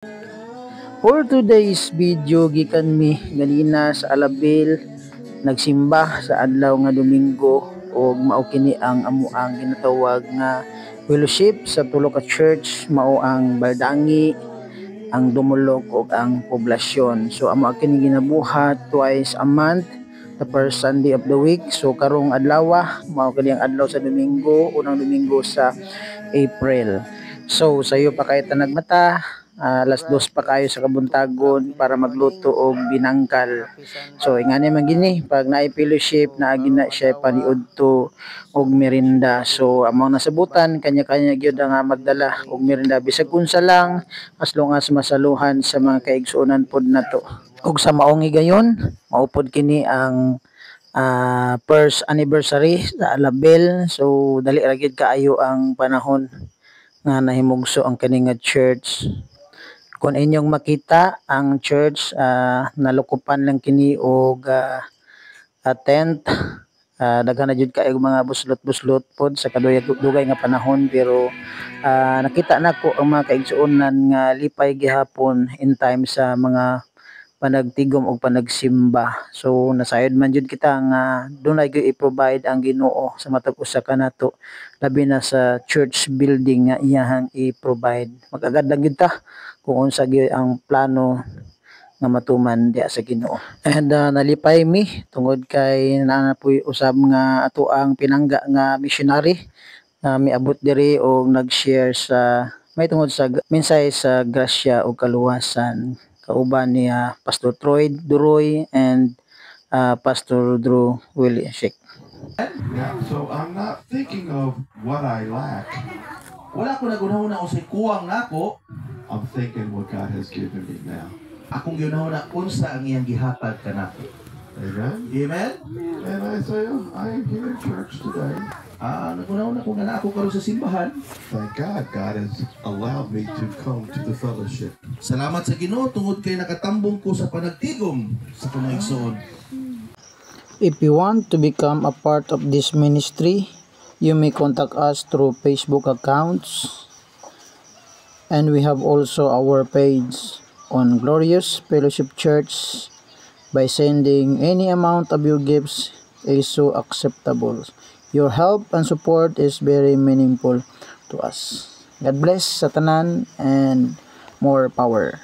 For today's video, gikan mi ganina sa Alabil, nagsimba sa adlaw nga Domingo ug mao kini ang amuang ginatawag nga fellowship sa tulo ka church, mao ang Baldangi, ang Dumulog ug ang Poblasyon. So amo kini ginabuhat twice a month, the first Sunday of the week. So karong adlaw mao kini ang adlaw sa Domingo, unang Domingo sa April. So sayo pa kay tanag mata, alas 2 pa kayo sa kabuntagon para magluto og binangkal. So ingani man gini pag naay fellowship na gina siya paniudto og merinda. So among nasabutan kanya-kanya gyud nga magdala og merinda bisag unsa lang, as long as masaluhan sa mga kaigsuonan pod nato. Ug sa maong higayon, maupod kini ang first anniversary sa Alabel. So dali ra gyud kaayo ang panahon nga nahimugso ang kani nga church. Kung inyong makita ang church, nalukupan lang kini og tent. Daghan na jud kaayong mga buslot-buslot pod sa kadugay nga panahon, pero nakita nako ang mga kaigsuonan nga lipay gihapon in time sa mga panagtigom og panagsimba. So nasayod man jud kita nga dunay gyud i-provide ang Ginoo sa matag usa ka nato, labi na sa church building nga iyahang i-provide. Mag-agad lang gyud ta kung unsa gyud ang plano nga matuman diya sa Ginoo. And nalipay mi tungod kay naanapoy usab nga ato ang pinangga nga missionary na miabot diri og nag-share sa may tungod sa mensahe sa grasya ug kaluwasan. Kauban niya Pastor Troy Duroy and Pastor Drew Willie Sheik. Yeah, so I'm not thinking of what I lack. Wala ko nagunahuna usay kuwang nako. I'm thinking what God has given me now. Akong gunahuna unsa ang iyang gihatag kanako. Amen. Amen. And I say, I am here in church today. Nagunahuna ko nga ako karon sa simbahan. Thank God, God has allowed me to come to the fellowship. Salamat sa Ginoo tungod kay nakatambong ko sa panagtigom sa kanaigsoon. If you want to become a part of this ministry, you may contact us through Facebook accounts, and we have also our page on Glorious Fellowship Church. By sending any amount of your gifts is so acceptable. Your help and support is very meaningful to us. God bless sa tanan and more power.